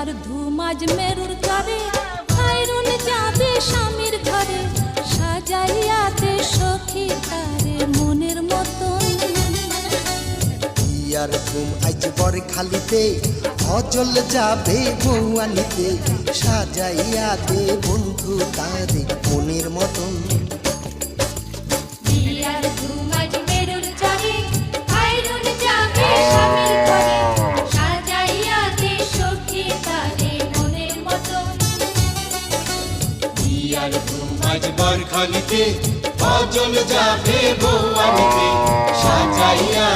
বিয়ার ধুম আজ মেরুর তরে, খায়রুন যাবে স্বামীর ঘরে, সাজাইয়া দে সখী তারে মনের মতন। বিয়ার ধুম আজ বরখালিতে, অজল যাবে বউ আনিতে, সাজাইয়া দে বন্ধু তারে মনের মতন। বিয়ার ধুম আজ মেরুর তরে, খায়রুন যাবে স্বামীর ঘরে, সাজাইয়া দে সখী তারে মনের মতন। বিয়ার ধুম আজ বরখালিতে, অজল যাবে বউ আনিতে, সাজাইয়া